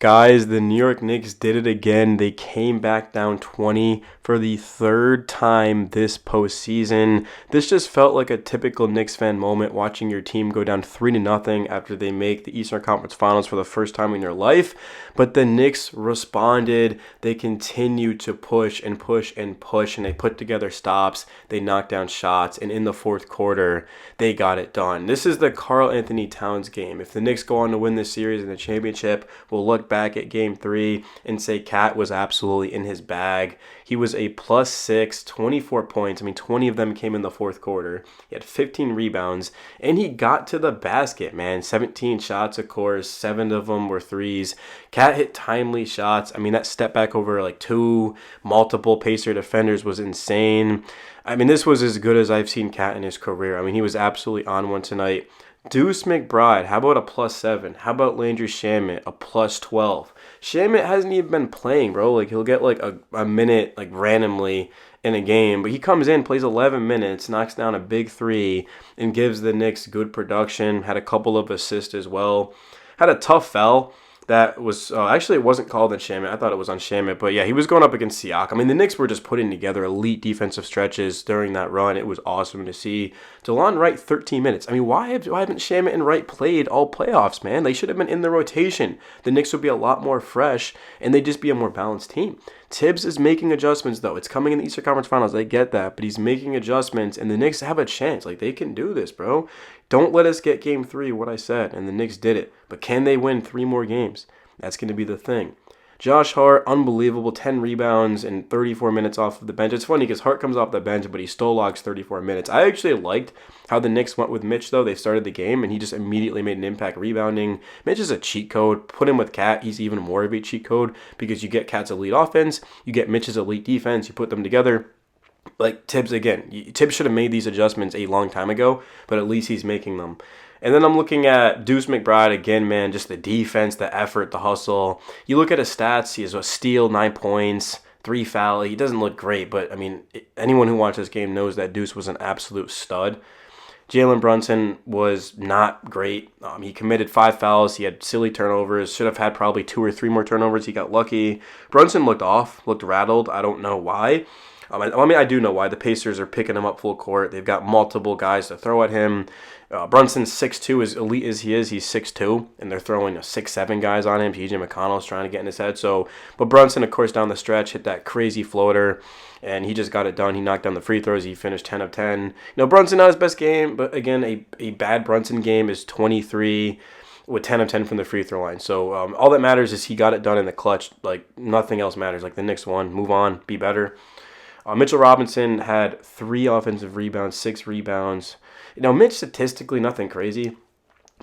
Guys, the New York Knicks did it again. They came back down 20 for the third time this postseason. This just felt like a typical Knicks fan moment, watching your team go down 3 to nothing after they make the Eastern Conference Finals for the first time in their life. But the Knicks responded. They continued to push and push and push, and they put together stops. They knocked down shots, and in the fourth quarter, they got it done. This is the Karl-Anthony Towns game. If the Knicks go on to win this series in the championship, we'll look back at game 3 and say Cat was absolutely in his bag. He was a plus 6, 24 points. I mean, 20 of them came in the fourth quarter. He had 15 rebounds, and he got to the basket, man. 17 shots, of course. 7 of them were threes. Cat hit timely shots. I mean, that step back over like 2 multiple Pacer defenders was insane. I mean, this was as good as I've seen Cat in his career. I mean, he was absolutely on one tonight. Deuce McBride, how about a plus 7? How about Landry Shamet, a plus 12? Shamet hasn't even been playing, bro. Like, he'll get like a minute, like randomly in a game, but he comes in, plays 11 minutes, knocks down a big 3, and gives the Knicks good production. Had a couple of assists as well. Had a tough foul. That was actually, it wasn't called on Shamet. I thought it was on Shamet, but yeah, he was going up against Siakam. I mean, the Knicks were just putting together elite defensive stretches during that run. It was awesome to see. DeLon Wright, 13 minutes. I mean, why haven't Shamet and Wright played all playoffs, man? They should have been in the rotation. The Knicks would be a lot more fresh, and they'd just be a more balanced team. Tibbs is making adjustments, though. It's coming in the Eastern Conference Finals. I get that, but he's making adjustments, and the Knicks have a chance. Like, they can do this, bro. Don't let us get game 3, what I said, and the Knicks did it. But can they win 3 more games? That's going to be the thing. Josh Hart, unbelievable, 10 rebounds and 34 minutes off of the bench. It's funny because Hart comes off the bench, but he still logs 34 minutes. I actually liked how the Knicks went with Mitch, though. They started the game, and he just immediately made an impact rebounding. Mitch is a cheat code. Put him with Cat, he's even more of a cheat code because you get Cat's elite offense, you get Mitch's elite defense, you put them together. Like Tibbs, again, Tibbs should have made these adjustments a long time ago, but at least he's making them. And then I'm looking at Deuce McBride again, man, just the defense, the effort, the hustle. You look at his stats, he has a steal, 9 points, 3 foul. He doesn't look great, but I mean, anyone who watched this game knows that Deuce was an absolute stud. Jalen Brunson was not great. He committed 5 fouls. He had silly turnovers. Should have had probably 2 or 3 more turnovers. He got lucky. Brunson looked off, looked rattled. I don't know why. I do know why. The Pacers are picking him up full court. They've got multiple guys to throw at him. Brunson's 6'2", as elite as he is, he's 6'2", and they're throwing 6'7" guys on him. TJ McConnell's trying to get in his head. But Brunson, of course, down the stretch, hit that crazy floater, and he just got it done. He knocked down the free throws. He finished 10 of 10. Brunson, not his best game, but again, a bad Brunson game is 23 with 10 of 10 from the free throw line. So all that matters is he got it done in the clutch. Like, nothing else matters. Like, the Knicks won. Move on. Be better. Mitchell Robinson had 3 offensive rebounds, 6 rebounds. Mitch statistically nothing crazy,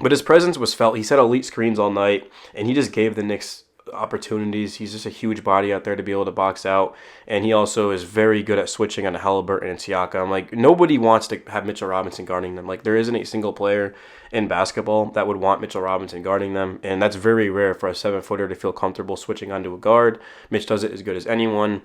but his presence was felt. He set elite screens all night, and he just gave the Knicks opportunities. He's just a huge body out there to be able to box out, and he also is very good at switching on Halliburton and Siakam. Like, nobody wants to have Mitchell Robinson guarding them. Like, there isn't a single player in basketball that would want Mitchell Robinson guarding them, and that's very rare for a 7-footer to feel comfortable switching onto a guard. Mitch does it as good as anyone.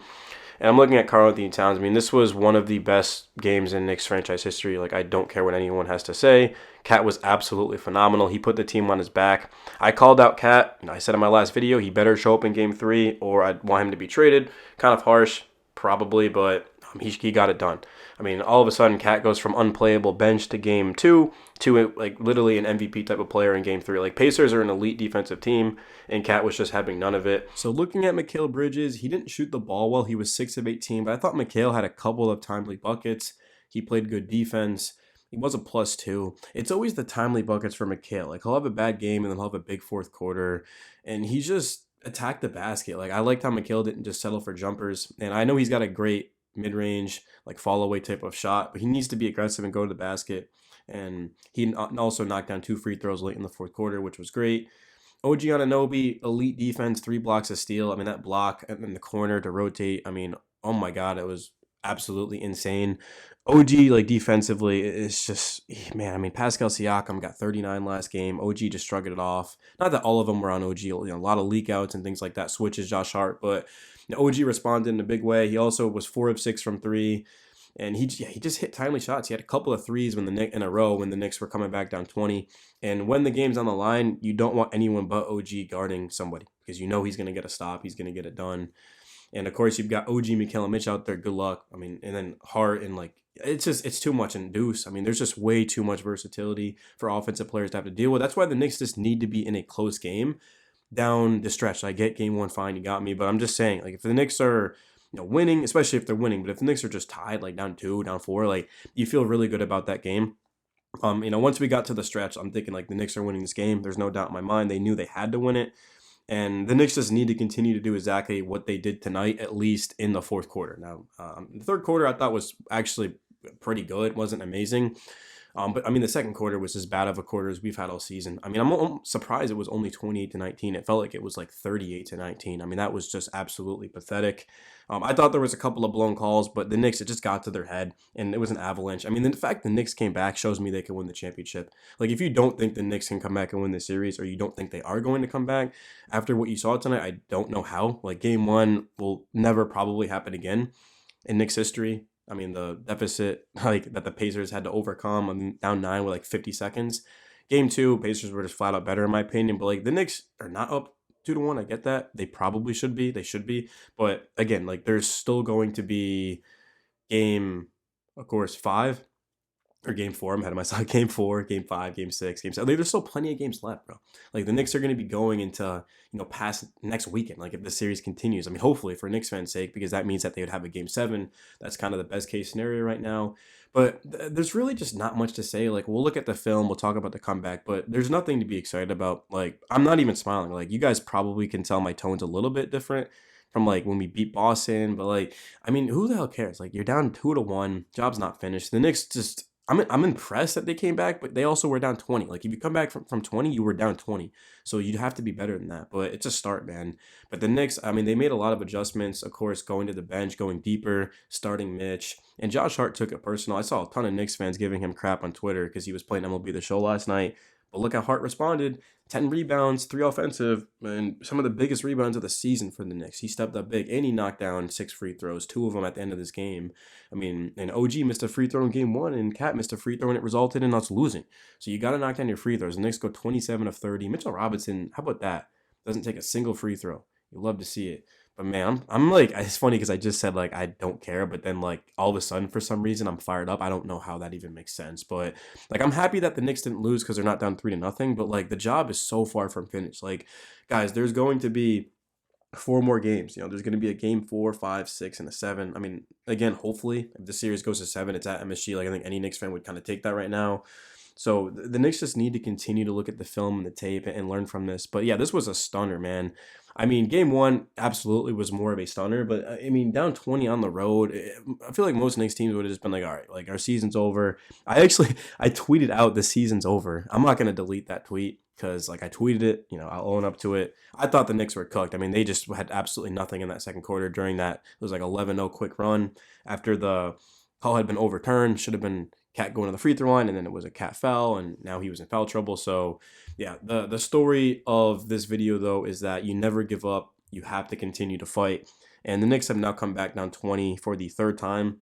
And I'm looking at Karl-Anthony Towns. I mean, this was one of the best games in Knicks franchise history. Like, I don't care what anyone has to say. Cat was absolutely phenomenal. He put the team on his back. I called out Cat. I said in my last video, he better show up in game 3 or I'd want him to be traded. Kind of harsh, probably, but he got it done. I mean, all of a sudden, Cat goes from unplayable bench to game 2 to like literally an MVP type of player in game 3. Like, Pacers are an elite defensive team, and Cat was just having none of it. So looking at Mikal Bridges, he didn't shoot the ball well. He was 6 of 18, but I thought Mikal had a couple of timely buckets. He played good defense. He was a +2. It's always the timely buckets for Mikal. Like, he'll have a bad game, and then he'll have a big fourth quarter, and he just attacked the basket. Like, I liked how Mikal didn't just settle for jumpers, and I know he's got a great mid-range, like fall-away type of shot, but he needs to be aggressive and go to the basket. And he also knocked down 2 free throws late in the fourth quarter, which was great. OG Anunoby, elite defense, 3 blocks of steal. I mean, that block in the corner to rotate, I mean, oh my God, it was absolutely insane. OG, like, defensively, it's just, man, I mean, Pascal Siakam got 39 last game. OG just shrugged it off. Not that all of them were on OG, a lot of leak outs and things like that, switches Josh Hart, but OG responded in a big way. He also was 4 of 6 from 3. And he just hit timely shots. He had a couple of threes when the Knicks in a row when the Knicks were coming back down 20. And when the game's on the line, you don't want anyone but OG guarding somebody because you know he's going to get a stop. He's going to get it done. And of course, you've got OG, Mikal, and Mitch out there. Good luck. I mean, and then Hart and like it's too much in Deuce. I mean, there's just way too much versatility for offensive players to have to deal with. That's why the Knicks just need to be in a close game down the stretch. I get game one, fine, you got me, but I'm just saying, like if the Knicks are winning, especially if they're winning, but if the Knicks are just tied, like down 2, down 4, like you feel really good about that game. Once we got to the stretch, I'm thinking like the Knicks are winning this game. There's no doubt in my mind. They knew they had to win it. And the Knicks just need to continue to do exactly what they did tonight, at least in the fourth quarter. Now, the third quarter I thought was actually pretty good. It wasn't amazing. But I mean, the second quarter was as bad of a quarter as we've had all season. I mean, I'm surprised it was only 28-19. It felt like it was like 38-19. I mean, that was just absolutely pathetic. I thought there was a couple of blown calls, but the Knicks, it just got to their head, and it was an avalanche. I mean, the fact the Knicks came back shows me they can win the championship. Like, if you don't think the Knicks can come back and win the series, or you don't think they are going to come back after what you saw tonight, I don't know how. Like, game one will never probably happen again in Knicks history. I mean, the deficit like that the Pacers had to overcome, I mean, down 9 with like 50 seconds. Game 2, Pacers were just flat out better in my opinion. But like the Knicks are not up 2-1. I get that. They probably should be. They should be. But again, like there's still going to be game, of course, 5 or game 4. I'm ahead of myself. Game 4, game 5, game 6, game 7. Like, there's still plenty of games left, bro. Like the Knicks are going to be going into past next weekend. Like if the series continues, I mean, hopefully for Knicks fans' sake, because that means that they would have a game 7. That's kind of the best case scenario right now. But there's really just not much to say. Like we'll look at the film, we'll talk about the comeback, but there's nothing to be excited about. Like I'm not even smiling. Like you guys probably can tell my tone's a little bit different from like when we beat Boston, but like I mean, who the hell cares? Like you're down 2-1, job's not finished. The Knicks just. I'm impressed that they came back, but they also were down 20. Like, if you come back from 20, you were down 20. So you'd have to be better than that. But it's a start, man. But the Knicks, I mean, they made a lot of adjustments. Of course, going to the bench, going deeper, starting Mitch. And Josh Hart took it personal. I saw a ton of Knicks fans giving him crap on Twitter because he was playing MLB The Show last night. But look how Hart responded. 10 rebounds, 3 offensive, and some of the biggest rebounds of the season for the Knicks. He stepped up big, and he knocked down 6 free throws, 2 of them at the end of this game. I mean, and OG missed a free throw in game 1, and Cat missed a free throw, and it resulted in us losing. So you got to knock down your free throws. The Knicks go 27 of 30. Mitchell Robinson, how about that? Doesn't take a single free throw. You love to see it. But man, I'm like, it's funny because I just said like I don't care, but then like all of a sudden for some reason I'm fired up. I don't know how that even makes sense, but like I'm happy that the Knicks didn't lose because they're not down 3-0. But like the job is so far from finished. Like guys, there's going to be 4 more games. There's going to be a game 4, 5, 6, and a 7. I mean, again, hopefully if the series goes to 7, it's at MSG. Like I think any Knicks fan would kind of take that right now. So the Knicks just need to continue to look at the film and the tape and learn from this. But yeah, this was a stunner, man. I mean, game 1 absolutely was more of a stunner, but I mean, down 20 on the road, I feel like most Knicks teams would have just been like, all right, like our season's over. I tweeted out the season's over. I'm not going to delete that tweet because like I tweeted it, I'll own up to it. I thought the Knicks were cooked. I mean, they just had absolutely nothing in that second quarter during that. It was like 11-0 quick run after the call had been overturned. Should have been Cat going to the free throw line, and then it was a Cat foul, and now he was in foul trouble. So, yeah, the story of this video, though, is that you never give up. You have to continue to fight. And the Knicks have now come back down 20 for the third time.